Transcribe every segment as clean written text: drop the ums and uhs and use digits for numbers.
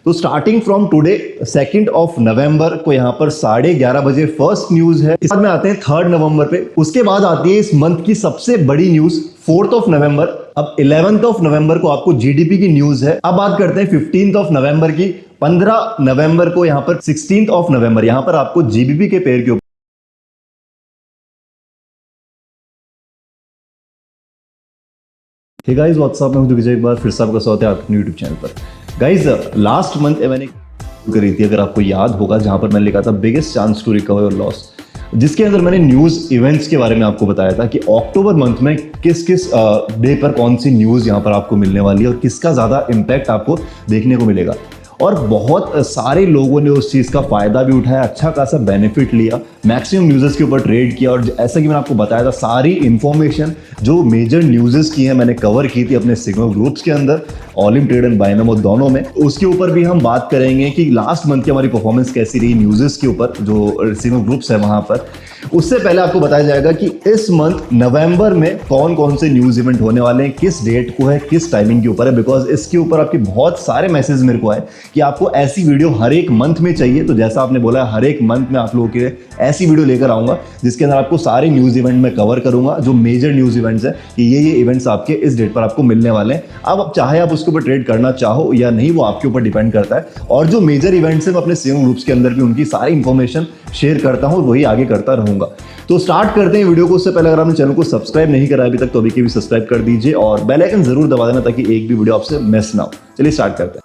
तो starting from today 2 नवंबर को यहाँ पर 11:30 बजे फर्स्ट न्यूज है। इसके बाद में आते हैं 3 नवंबर पे। उसके बाद आती है इस मंथ की सबसे बड़ी न्यूज 4 नवंबर। अब 11 नवंबर को आपको जीडीपी की न्यूज है। अब बात करते हैं 15 नवंबर की। 15 नवंबर को यहाँ पर 16 नवंबर यहाँ पर आपको जीबीपी के पेयर के ऊपर हे गाइस व्हाट्सअप में हूं एक बार फिर से आपका स्वागत है आपके यूट्यूब चैनल पर। गाइस लास्ट मंथ मैंने करी थी, अगर आपको याद होगा, जहां पर मैंने लिखा था biggest chance to recover your loss, जिसके अंदर मैंने न्यूज इवेंट्स के बारे में आपको बताया था कि अक्टूबर मंथ में किस किस डे पर कौन सी न्यूज यहां पर आपको मिलने वाली है और किसका ज्यादा इम्पैक्ट आपको देखने को मिलेगा। और बहुत सारे लोगों ने उस चीज़ का फ़ायदा भी उठाया, अच्छा खासा बेनिफिट लिया, मैक्सिमम न्यूज़ेस के ऊपर ट्रेड किया। और जैसा कि मैंने आपको बताया था, सारी इन्फॉर्मेशन जो मेजर न्यूज़ेस की है मैंने कवर की थी अपने सिग्नल ग्रुप्स के अंदर, ऑलिम ट्रेड एंड बाइनोमो दोनों में। उसके ऊपर भी हम बात करेंगे कि लास्ट मंथ की हमारी परफॉर्मेंस कैसी रही न्यूज़ेस के ऊपर, जो सिग्नल ग्रुप्स है वहाँ पर। उससे पहले आपको बताया जाएगा कि इस मंथ नवंबर में कौन कौन से न्यूज़ इवेंट होने वाले हैं, किस डेट को है, किस टाइमिंग के ऊपर है। बिकॉज इसके ऊपर आपके बहुत सारे मैसेज मेरे को आए कि आपको ऐसी वीडियो हर एक मंथ में चाहिए। तो जैसा आपने बोला, हर एक मंथ में आप लोगों के लिए ऐसी वीडियो लेकर आऊंगा जिसके अंदर आपको सारे न्यूज़ इवेंट में कवर करूंगा, जो मेजर न्यूज़ इवेंट्स हैं कि ये इवेंट्स आपके इस डेट पर आपको मिलने वाले हैं। अब चाहे आप उसके ऊपर ट्रेड करना चाहो या नहीं, वो आपके ऊपर डिपेंड करता है। और जो मेजर इवेंट्स हैं, मैं अपने सेम ग्रुप्स के अंदर भी उनकी सारी इंफॉर्मेशन शेयर करता हूँ, वही आगे करता रहूंगा। तो स्टार्ट करते हैं वीडियो को। उससे पहले अगर आपने चैनल को सब्सक्राइब नहीं करा अभी तक तो अभी के भी सब्सक्राइब कर दीजिए और बेल आइकन जरूर दबा देना ताकि एक भी वीडियो आपसे मिस ना हो। चलिए स्टार्ट करते हैं।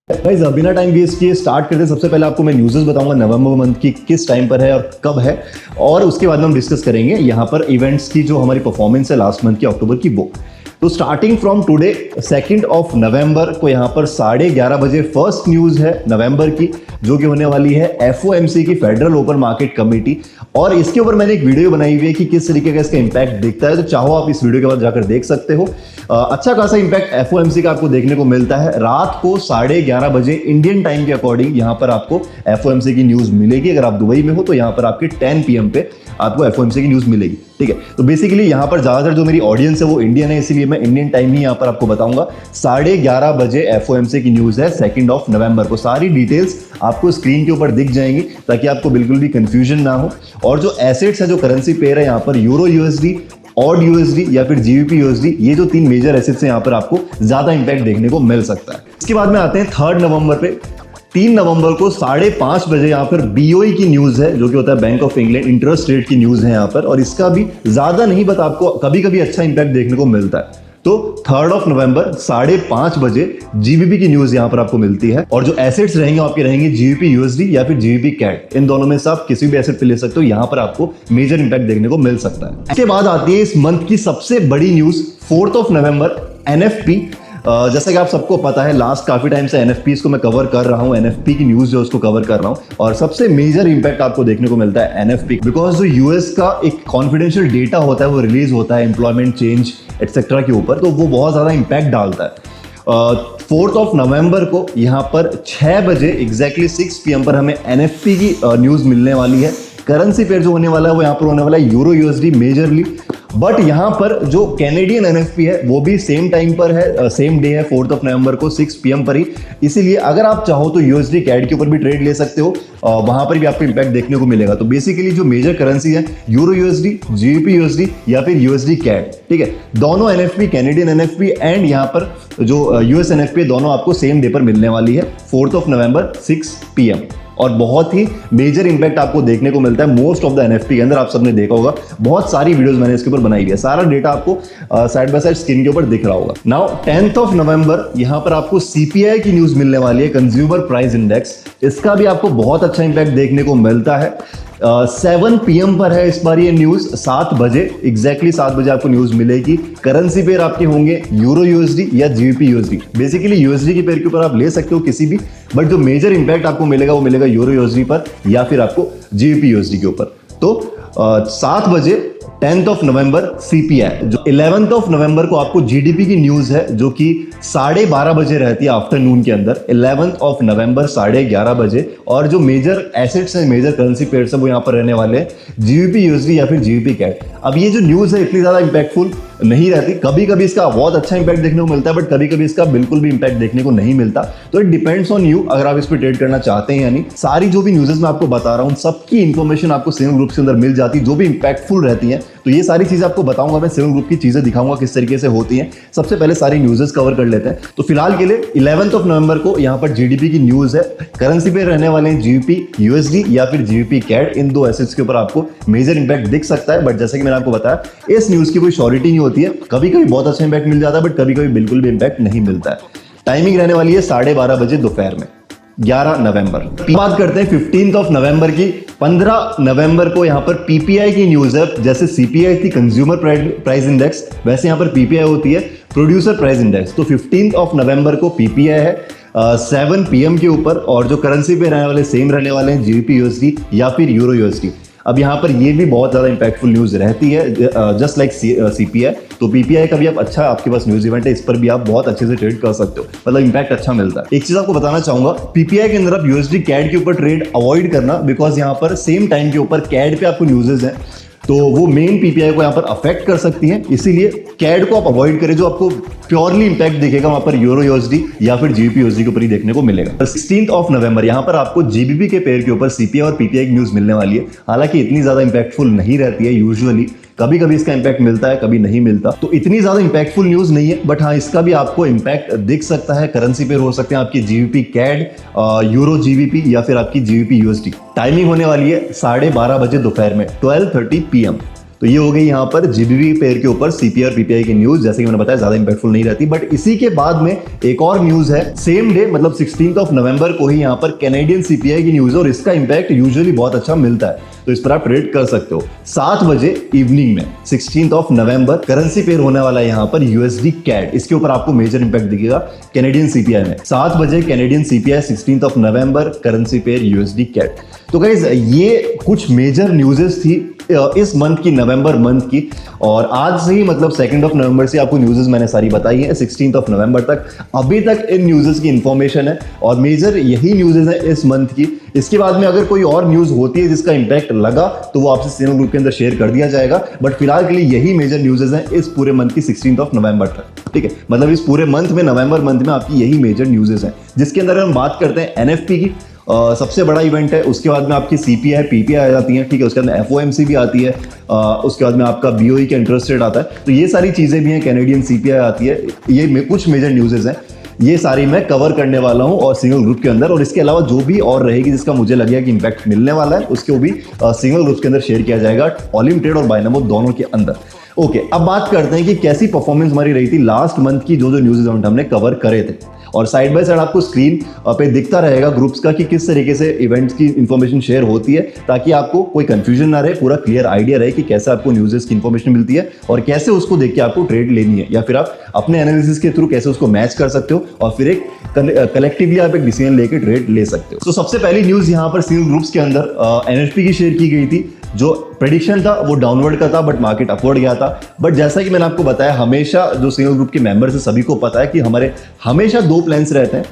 गाइस बिना टाइम वेस्ट किए स्टार्ट करते हैं। सबसे पहले आपको मैं न्यूज़ बताऊंगा नवंबर मंथ की किस टाइम पर है और कब है, और उसके बाद में हम डिस्कस करेंगे यहाँ पर इवेंट्स की जो हमारी परफॉर्मेंस है लास्ट मंथ की अक्टूबर की, वो। तो स्टार्टिंग फ्रॉम टुडे 2 नवंबर को यहाँ पर 11:30 बजे फर्स्ट न्यूज़ है नवंबर की, जो कि होने वाली है FOMC की, फेडरल ओपन मार्केट कमेटी। और इसके ऊपर मैंने एक वीडियो बनाई हुई है कि किस तरीके का इसका इंपैक्ट दिखता है। तो चाहो आप इस वीडियो के बाद जाकर देख सकते हो। अच्छा खासा इंपैक्ट FOMC का आपको देखने को मिलता है। रात को 11:30 बजे इंडियन टाइम के अकॉर्डिंग यहाँ पर आपको FOMC की न्यूज़ मिलेगी। अगर आप दुबई में हो तो यहाँ पर आपके 10 PM पे आपको FOMC की न्यूज़ मिलेगी, ठीक है। तो बेसिकली यहाँ पर ज़्यादातर जो मेरी ऑडियंस है वो इंडियन है, इसीलिए मैं इंडियन टाइम ही यहाँ पर आपको बताऊंगा। 11:30 बजे FOMC की न्यूज़ है 2 नवंबर को। सारी डिटेल्स आपको स्क्रीन के ऊपर दिख जाएंगी ताकि आपको बिल्कुल भी कंफ्यूजन ना हो। और जो एसेट्स है, जो करेंसी पेयर है यहाँ पर, यूरो USD, ऑड USD या फिर GBP USD, ये जो 3 मेजर एसेट्स हैं यहाँ पर आपको ज्यादा इंपैक्ट देखने को मिल सकता है। इसके बाद में आते हैं 3 नवंबर पे। 3 नवंबर को 5:30 बजे यहाँ पर BOE की न्यूज़ है, जो कि होता है bank of England interest rate की न्यूज़ है यहाँ पर। और इसका भी ज़्यादा नहीं, बट आपको कभी कभी अच्छा इंपैक्ट देखने को मिलता है। तो 3 नवंबर 5:30 बजे GBP की न्यूज़ यहाँ पर आपको मिलती है। और जो एसेट्स रहेंगे आपके रहेंगे GBP USD या फिर GBP CAD, इन दोनों में से आप किसी भी एसेट पे ले सकते हो। यहाँ पर आपको मेजर इंपैक्ट देखने को मिल सकता है। इसके बाद आती है इस मंथ की सबसे बड़ी न्यूज़ 4 नवंबर NFP। जैसा कि आप सबको पता है, लास्ट काफी टाइम से NFPs को मैं कवर कर रहा हूं, NFP की न्यूज़ जो उसको कवर कर रहा हूं। और सबसे मेजर इंपैक्ट आपको देखने को मिलता है NFP, बिकॉज जो US का एक कॉन्फिडेंशियल डेटा होता है वो रिलीज होता है एम्प्लॉयमेंट चेंज एटसेट्रा के ऊपर, तो वो बहुत ज़्यादा इंपैक्ट डालता है। 4 नवंबर को यहाँ पर 6 बजे एग्जैक्टली 6 PM पर हमें NFP की न्यूज़ मिलने वाली है। करेंसी पेयर जो होने वाला है वो यहाँ पर होने वाला है यूरो USD मेजरली। बट यहाँ पर जो कैनेडियन NFP है वो भी सेम टाइम पर है, सेम डे है 4 नवंबर को 6 PM पर ही। इसीलिए अगर आप चाहो तो USD CAD के ऊपर भी ट्रेड ले सकते हो, वहां पर भी आपको इंपैक्ट देखने को मिलेगा। तो बेसिकली जो मेजर करेंसी है यूरो USD, GBP USD या फिर USD CAD, ठीक है। दोनों NFP, कैनेडियन NFP एंड यहाँ पर जो US NFP, दोनों आपको सेम डे पर मिलने वाली है 4 नवंबर 6 PM। और बहुत ही मेजर इंपैक्ट आपको देखने को मिलता है मोस्ट ऑफ द NFP के अंदर। आप सबने देखा होगा, बहुत सारी वीडियोस मैंने इसके ऊपर बनाई हुई है, सारा डेटा आपको साइड बाय साइड स्क्रीन के ऊपर दिख रहा होगा। नाउ 10 नवंबर यहाँ पर आपको CPI की न्यूज़ मिलने वाली है, कंज्यूमर प्राइस इंडेक्स। इसका भी आपको बहुत अच्छा इंपैक्ट देखने को मिलता है। 7 PM पर है इस बार ये न्यूज़, 7 बजे एग्जैक्टली 7 बजे आपको न्यूज़ मिलेगी। करेंसी पेयर आपके होंगे यूरो USD या GBP USD। बेसिकली USD की पेयर के ऊपर आप ले सकते हो किसी भी, बट जो मेजर इंपैक्ट आपको मिलेगा वो मिलेगा यूरो USD पर या फिर आपको GBP USD के ऊपर। तो 7 बजे 10th ऑफ नवंबर सीपीआई, जो 11th ऑफ नवंबर को आपको जीडीपी की न्यूज है जो कि 12:30 बजे रहती है आफ्टरनून के अंदर। 11th ऑफ नवंबर 11:30 बजे। और जो मेजर एसेट्स हैं, मेजर करेंसी पेयर्स हैं, वो यहाँ पर रहने वाले हैं जीबीपी यूएसडी या फिर जीबीपी कैट। अब ये जो न्यूज है इतनी ज्यादा इंपैक्टफुल नहीं रहती, कभी कभी इसका बहुत अच्छा इंपैक्ट देखने को मिलता है, बट कभी कभी इसका बिल्कुल भी इंपैक्ट देखने को नहीं मिलता। तो इट डिपेंड्स ऑन यू, अगर आप इस पर ट्रेड करना चाहते हैं या नहीं। सारी जो भी न्यूज़ेस मैं आपको बता रहा हूँ, सबकी इंफॉर्मेशन आपको सिग्नल ग्रुप के अंदर मिल जाती है, जो भी इंपैक्टफुल रहती है। तो ये सारी चीजें आपको बताऊंगा मैं, सिग्नल ग्रुप की चीजें दिखाऊंगा किस तरीके से होती हैं। सबसे पहले सारी न्यूज़ेस कवर कर लेते हैं। तो फिलहाल के लिए 11th ऑफ नवंबर को यहाँ पर जीडीपी की न्यूज है। करेंसी पे रहने वाले हैं जीबीपी यूएसडी या फिर जीबीपी कैट। इन दो एसेट्स के ऊपर आपको मेजर इंपैक्ट दिख सकता है, बट जैसे कि मैंने आपको बताया, इस न्यूज की कोई श्योरिटी नहीं होती है। कभी कभी बहुत अच्छा इंपैक्ट मिल जाता है, बट कभी कभी बिल्कुल भी इंपैक्ट नहीं मिलता है। टाइमिंग रहने वाली है 12:30 बजे दोपहर में, 11 नवंबर। बात करते हैं 15th ऑफ नवंबर की। 15 नवंबर को यहाँ पर पीपीआई की न्यूज है। जैसे सीपीआई थी कंज्यूमर प्राइस इंडेक्स, वैसे यहाँ पर पीपीआई होती है प्रोड्यूसर प्राइस इंडेक्स। तो 15th ऑफ नवंबर को पीपीआई है 7 PM के ऊपर, और जो करेंसी पे रहने वाले सेम रहने वाले हैं जीबीपी यूएसडी या फिर यूरो यूएसडी। अब यहाँ पर ये भी बहुत ज़्यादा इंपैक्टफुल न्यूज़ रहती है, जस्ट लाइक सीपीआई। तो पीपीआई का भी आप अच्छा, आपके पास न्यूज़ इवेंट है, इस पर भी आप बहुत अच्छे से ट्रेड कर सकते हो, मतलब इंपैक्ट अच्छा मिलता है। एक चीज़ आपको बताना चाहूंगा, पीपीआई के अंदर आप यूएसडी कैड के ऊपर ट्रेड अवॉइड करना, बिकॉज यहाँ पर सेम टाइम के ऊपर कैड पे आपको न्यूज़ेज हैं, तो वो मेन पीपीआई को यहाँ पर अफेक्ट कर सकती हैं। इसीलिए कैड को आप अवॉइड करें, जो आपको प्योरली इंपैक्ट दिखेगा वहां पर यूरो यूएसडी या फिर जीबीपी यूएसडी के ऊपर ही देखने को मिलेगा। 16th ऑफ नवंबर यहाँ पर आपको जीबीपी के पेयर के ऊपर सीपीआई और पीपीआई की न्यूज मिलने वाली है। हालांकि इतनी ज्यादा इंपैक्टफुल नहीं रहती है यूजुअली, कभी कभी इसका इंपैक्ट मिलता है, कभी नहीं मिलता। तो इतनी ज्यादा इंपैक्टफुल न्यूज नहीं है, बट हाँ इसका भी आपको इंपैक्ट दिख सकता है। करेंसी पेयर हो सकते हैं आपकी जीबीपी कैड, यूरो जीबीपी या फिर आपकी जीबीपी यूएसडी। टाइमिंग होने वाली है 12:30 बजे दोपहर में, 12:30 PM। तो ये हो गई यहाँ पर जीबीपी पेयर के ऊपर सीपीआई और पीपीआई की न्यूज। जैसे कि मैंने बताया ज्यादा इंपैक्टफुल नहीं रहती, बट इसी के बाद में एक और न्यूज है सेम डे, मतलब 16th ऑफ नवंबर को ही यहाँ पर कैनेडियन सीपीआई की न्यूज है, और इसका इंपैक्ट यूजुअली बहुत अच्छा मिलता है, तो इस पर आप ट्रेड कर सकते हो। 7 बजे इवनिंग में 16th of November currency pair होने वाला है यहाँ पर यूएसडी कैड। इसके ऊपर आपको मेजर इंपैक्ट दिखेगा कैनेडियन सीपीआई में। 7 बजे Canadian CPI, 16th of November currency pair USD CAD. तो गाइस ये कुछ मेजर न्यूज़ेस थी इस मंथ की, नवंबर मंथ की। और आज से ही मतलब 2nd ऑफ नवंबर से आपको न्यूज़ेस मैंने सारी बताई है 16th ऑफ नवंबर तक। अभी तक इन न्यूज़ेस की इंफॉर्मेशन है और मेजर यही न्यूज़ेस है इस मंथ की। इसके बाद में अगर कोई और न्यूज़ होती है जिसका इंपैक्ट लगा तो वो आपसे सिग्नल ग्रुप के अंदर शेयर कर दिया जाएगा, बट फिलहाल के लिए यही मेजर न्यूज़ेस हैं इस पूरे मंथ की 16th ऑफ नवंबर तक। ठीक है, मतलब इस पूरे मंथ में, नवंबर मंथ में आपकी यही मेजर न्यूज़ेस हैं, जिसके अंदर हम बात करते हैं एनएफपी की। सबसे बड़ा इवेंट है। उसके बाद में आपकी सीपीआई पीपीआई आ जाती है, ठीक है, उसके बाद में एफओएमसी भी आती है, उसके बाद में आपका बीओई का इंटरेस्ट रेट आता है। तो ये सारी चीज़ें भी हैं, कैनेडियन सीपीआई आती है, ये कुछ मेजर न्यूज़ेस हैं, ये सारी मैं कवर करने वाला हूं और सिग्नल ग्रुप के अंदर। और इसके अलावा जो भी और रहेगी जिसका मुझे लगेगा कि इंपैक्ट मिलने वाला है, उसको भी सिग्नल ग्रुप के अंदर शेयर किया जाएगा, ऑलिम ट्रेड और बायनमो दोनों के अंदर। ओके, अब बात करते हैं कि कैसी परफॉर्मेंस हमारी रही थी लास्ट मंथ की, जो न्यूज़ इवेंट हमने कवर करे थे। और साइड बाय साइड आपको स्क्रीन पे दिखता रहेगा ग्रुप्स का कि किस तरीके से इवेंट्स की इंफॉर्मेशन शेयर होती है, ताकि आपको कोई कंफ्यूजन ना रहे, पूरा क्लियर आइडिया रहे कि कैसे आपको न्यूज़ेस की इंफॉर्मेशन मिलती है और कैसे उसको देख के आपको ट्रेड लेनी है, या फिर आप अपने एनालिसिस के थ्रू कैसे उसको मैच कर सकते हो और फिर एक कलेक्टिवली आप एक डिसीजन लेके ट्रेड ले सकते हो। तो सबसे पहली न्यूज़ यहाँ पर सिग्नल ग्रुप्स के अंदर एनएफपी की शेयर की गई थी। जो प्रेडिक्शन था वो डाउनवर्ड का था, बट मार्केट अपवर्ड गया था। बट जैसा कि मैंने आपको बताया, हमेशा जो सिग्नल ग्रुप के मेंबर्स हैं सभी को पता है कि हमारे हमेशा 2 प्लान्स रहते हैं।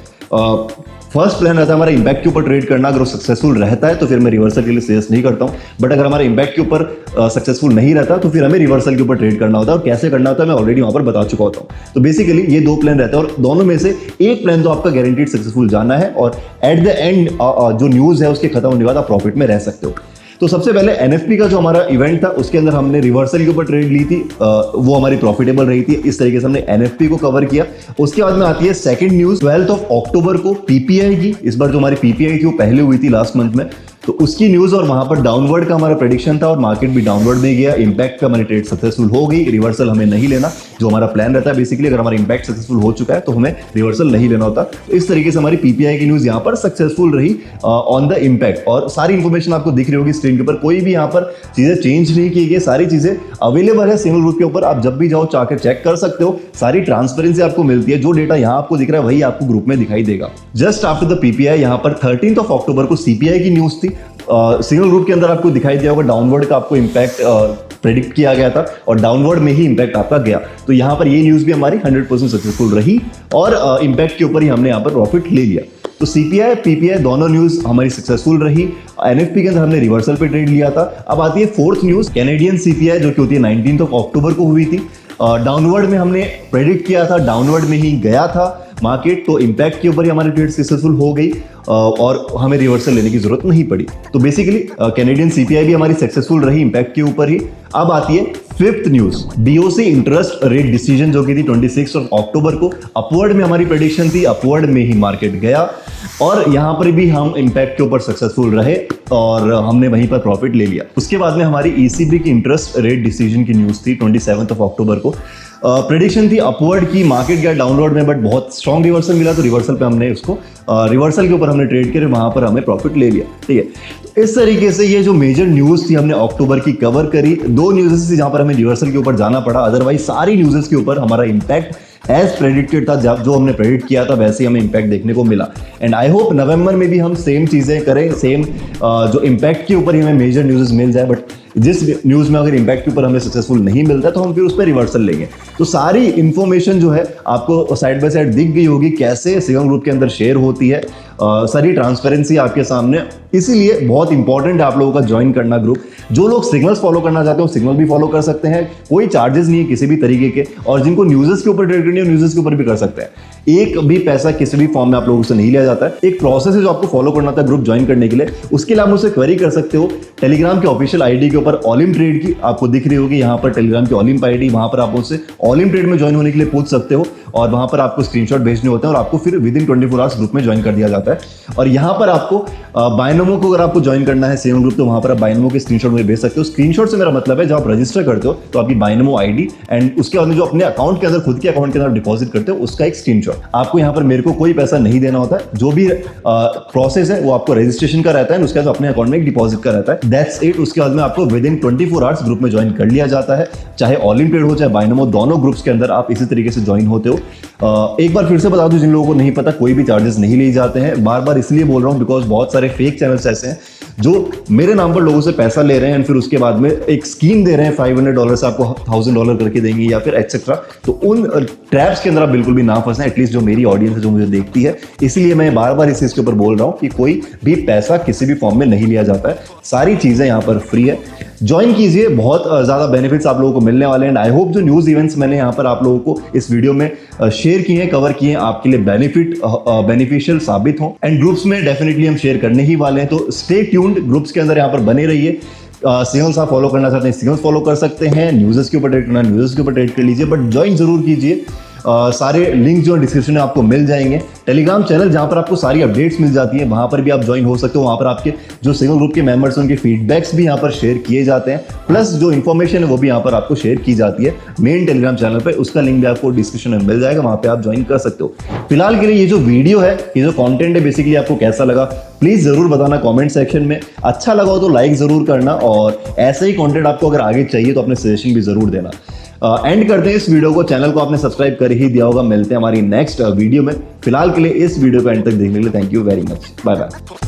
फर्स्ट प्लान रहता है हमारा इंपैक्ट के ऊपर ट्रेड करना। अगर वो सक्सेसफुल रहता है तो फिर मैं रिवर्सल के लिए सजेस्ट नहीं करता हूं, बट अगर हमारा इंपैक्ट के ऊपर सक्सेसफुल नहीं रहता तो फिर हमें रिवर्सल के ऊपर ट्रेड करना होता है। और कैसे करना होता है मैं ऑलरेडी वहां पर बता चुका होता हूं। तो बेसिकली ये 2 प्लान रहता है और दोनों में से एक प्लान तो आपका गारंटीड सक्सेसफुल जाना है, और एट द एंड जो न्यूज़ है उसके खत्म होने के बाद आप प्रॉफिट में रह सकते हो। तो सबसे पहले एनएफपी का जो हमारा इवेंट था उसके अंदर हमने रिवर्सल के ऊपर ट्रेड ली थी, वो हमारी प्रॉफिटेबल रही थी। इस तरीके से हमने एनएफपी को कवर किया। उसके बाद में आती है second news 12th of October को पीपीआई की। इस बार जो हमारी पीपीआई थी वो पहले हुई थी लास्ट मंथ में, तो उसकी न्यूज़ और वहां पर डाउनवर्ड का हमारा प्रेडिक्शन था और मार्केट भी डाउनवर्ड में गया। इंपैक्ट का हमारी ट्रेड सक्सेसफुल हो गई, रिवर्सल हमें नहीं लेना, जो हमारा प्लान रहता है बेसिकली। अगर हमारा इंपैक्ट सक्सेसफुल हो चुका है तो हमें रिवर्सल नहीं लेना होता। तो इस तरीके से हमारी पीपीआई की न्यूज़ यहाँ पर सक्सेसफुल रही ऑन द इंपैक्ट। और सारी इंफॉर्मेशन आपको दिख रही होगी स्क्रीन के ऊपर, कोई भी यहाँ पर चीजें चेंज नहीं की गई, सारी चीजें अवेलेबल है सिग्नल ग्रुप के ऊपर। आप जब भी जाओ चाहकर चेक कर सकते हो, सारी ट्रांसपेरेंसी आपको मिलती है। जो डेटा यहाँ आपको दिख रहा है वही आपको ग्रुप में दिखाई देगा। जस्ट आफ्टर द पीपीआई यहाँ पर 13th ऑफ अक्टूबर को सीपीआई की न्यूज़ थी। सिग्नल ग्रुप के अंदर आपको दिखाई दिया होगा डाउनवर्ड का आपको इंपैक्ट प्रेडिक्ट किया गया था और डाउनवर्ड में ही इंपैक्ट आपका गया। तो यहाँ पर ये न्यूज़ भी हमारी 100% सक्सेसफुल रही और इंपैक्ट के ऊपर ही हमने यहाँ पर प्रॉफिट ले लिया। तो सीपीआई पीपीआई दोनों न्यूज़ हमारी सक्सेसफुल रही। एनएफपी के अंदर हमने रिवर्सल पे ट्रेड लिया था। अब आती है फोर्थ न्यूज़, कैनेडियन सीपीआई जो कि होती है 19 अक्टूबर को हुई थी। डाउनवर्ड में हमने प्रेडिक्ट किया था, डाउनवर्ड में ही गया था मार्केट, तो इंपैक्ट के ऊपर ही हमारी ट्रेड सक्सेसफुल हो गई और हमें रिवर्सल लेने की जरूरत नहीं पड़ी। तो बेसिकली कैनेडियन सीपीआई भी हमारी सक्सेसफुल रही इंपैक्ट के ऊपर ही। अब आती है fifth news, BOC interest rate decision जो की थी 26 अक्टूबर को। अपवर्ड में हमारी प्रेडिक्शन थी, अपवर्ड में ही मार्केट गया और यहां पर भी हम इंपैक्ट के ऊपर सक्सेसफुल रहे और हमने वहीं पर प्रॉफिट ले लिया। उसके बाद में हमारी ईसीबी की इंटरेस्ट रेट डिसीजन की न्यूज़ थी 27 अक्टूबर को। प्रेडिक्शन थी अपवर्ड की, मार्केट गया डाउनवर्ड में बट बहुत स्ट्रॉन्ग रिवर्सल मिला, तो रिवर्सल पे हमने उसको रिवर्सल के ऊपर हमने ट्रेड किया, वहां पर हमें प्रॉफिट ले लिया। ठीक है, इस तरीके से ये जो मेजर न्यूज़ थी हमने अक्टूबर की कवर करी। दो न्यूज़ थी जहां पर हमें रिवर्सल के ऊपर जाना पड़ा, अदरवाइज सारी न्यूज़ के ऊपर हमारा इंपैक्ट एज प्रेडिक्टेड था। जो हमने प्रेडिक्ट किया था वैसे ही हमें इंपैक्ट देखने को मिला। एंड आई होप नवंबर में भी हम सेम चीज़ें करें, सेम जो इंपैक्ट के ऊपर ही हमें मेजर न्यूज़ मिल जाए। बट जिस न्यूज़ में अगर इंपैक्ट के ऊपर हमें सक्सेसफुल नहीं मिलता तो हम फिर उस पर रिवर्सल लेंगे। तो सारी इंफॉर्मेशन जो है आपको साइड बाय साइड दिख गई होगी, कैसे सिग्नल ग्रुप के अंदर शेयर होती है, सारी ट्रांसपेरेंसी आपके सामने। इसीलिए बहुत इंपॉर्टेंट है आप लोगों का ज्वाइन करना ग्रुप। जो लोग सिग्नल्स फॉलो करना चाहते हो सिग्नल भी फॉलो कर सकते हैं, कोई चार्जेस नहीं है किसी भी तरीके के। और जिनको न्यूज़ के ऊपर ट्रेड करनी है न्यूज़ के ऊपर भी कर सकते हैं, एक भी पैसा किसी भी फॉर्म में आप लोगों से नहीं लिया जाता है। एक प्रोसेस है जो आपको फॉलो करना था ग्रुप ज्वाइन करने के लिए। उसके लिए आप मुझसे क्वेरी कर सकते हो टेलीग्राम के ऑफिशियल आईडी के ऊपर, ऑलिम ट्रेड की आपको दिख रही होगी यहाँ पर टेलीग्राम की ऑलिम आईडी। वहां पर आप मुझसे ऑलिम ट्रेड में ज्वाइन होने के लिए पूछ सकते हो और वहां पर आपको स्क्रीनशॉट भेजने होते हैं और आपको फिर विद इन 24 आवर्स ग्रुप में ज्वाइन कर दिया जाता है। और यहाँ पर आपको बायनोमो को अगर आपको ज्वाइन करना है सेम ग्रुप, तो वहां पर आप बायनोमो के स्क्रीनशॉट मुझे भेज सकते हो। स्क्रीनशॉट से मेरा मतलब है जब आप रजिस्टर करते हो तो आपकी बायनोमो आईडी एंड उसके बाद जो अपने अकाउंट के अंदर खुद के अकाउंट के अंदर डिपॉजिट करते हो उसका एक स्क्रीनशॉट। आपको यहाँ पर मेरे को कोई पैसा नहीं देना होता है, जो भी प्रोसेस है वो आपको रजिस्ट्रेशन का रहता है, उसके बाद अपने अकाउंट में एक डिपॉजिट का रहता है, दैट्स इट। उसके बाद में आपको विद इन 24 आवर्स ग्रुप में ज्वाइन कर लिया जाता है। चाहे ऑलिम ट्रेड हो चाहे बायनोमो, दोनों ग्रुप्स के अंदर आप इसी तरीके से ज्वाइन होते हो। एक बार फिर से बता दूं जिन लोगों को नहीं पता, कोई भी चार्जेस नहीं लिए जाते हैं। बार बार इसलिए बोल रहा हूं बिकॉज बहुत सारे फेक चैनल्स ऐसे हैं जो मेरे नाम पर लोगों से पैसा ले रहे हैं फिर उसके बाद में एक स्कीम दे रहे हैं $500 से आपको $1000 करके देंगे या फिर एक्सेट्रा। तो उन ट्रैप्स के अंदर आप बिल्कुल भी ना फंसना, एटलीस्ट जो मेरी ऑडियंस है जो मुझे देखती है। इसलिए मैं बार बार इस चीज के ऊपर बोल रहा हूं कि कोई भी पैसा किसी भी फॉर्म में नहीं लिया जाता है, सारी चीजें यहाँ पर फ्री है। ज्वाइन कीजिए, बहुत ज्यादा बेनिफिट्स आप लोगों को मिलने वाले हैं। आई होप जो न्यूज इवेंट्स मैंने यहाँ पर आप लोगों को इस वीडियो में शेयर किए हैं, कवर किए हैं, आपके लिए बेनिफिशियल साबित हो। एंड ग्रुप्स में डेफिनेटली हम शेयर करने ही वाले हैं, तो स्टे ट्यून्ड, ग्रुप्स के अंदर यहाँ पर बने रहिए। सिग्नल्स आप फॉलो करना चाहते हैं सिग्नल्स फॉलो कर सकते हैं, न्यूज़ के ऊपर ट्रेड करना न्यूज़ के ऊपर ट्रेड कर लीजिए, बट ज्वाइन जरूर कीजिए। सारे लिंक जो डिस्क्रिप्शन में आपको मिल जाएंगे। टेलीग्राम चैनल जहां पर आपको सारी अपडेट्स मिल जाती हैं वहां पर भी आप ज्वाइन हो सकते हो। वहां पर आपके जो सिग्नल ग्रुप के मेंबर्स हैं उनके फीडबैक्स भी यहां पर शेयर किए जाते हैं, प्लस जो इन्फॉर्मेशन है वो भी यहां पर आपको शेयर की जाती है मेन टेलीग्राम चैनल पर। उसका लिंक भी आपको डिस्क्रिप्शन में मिल जाएगा, वहां पर आप ज्वाइन कर सकते हो। फिलहाल के लिए ये जो वीडियो है, ये जो कॉन्टेंट है, बेसिकली आपको कैसा लगा प्लीज जरूर बताना कॉमेंट सेक्शन में। अच्छा लगा हो तो लाइक जरूर करना और ऐसे ही कॉन्टेंट आपको अगर आगे चाहिए तो अपने सजेशन भी जरूर देना। एंड करते हैं इस वीडियो को। चैनल को आपने सब्सक्राइब कर ही दिया होगा। मिलते हैं हमारी नेक्स्ट वीडियो में। फिलहाल के लिए इस वीडियो को एंड तक देखने के लिए thank you very much. Bye bye.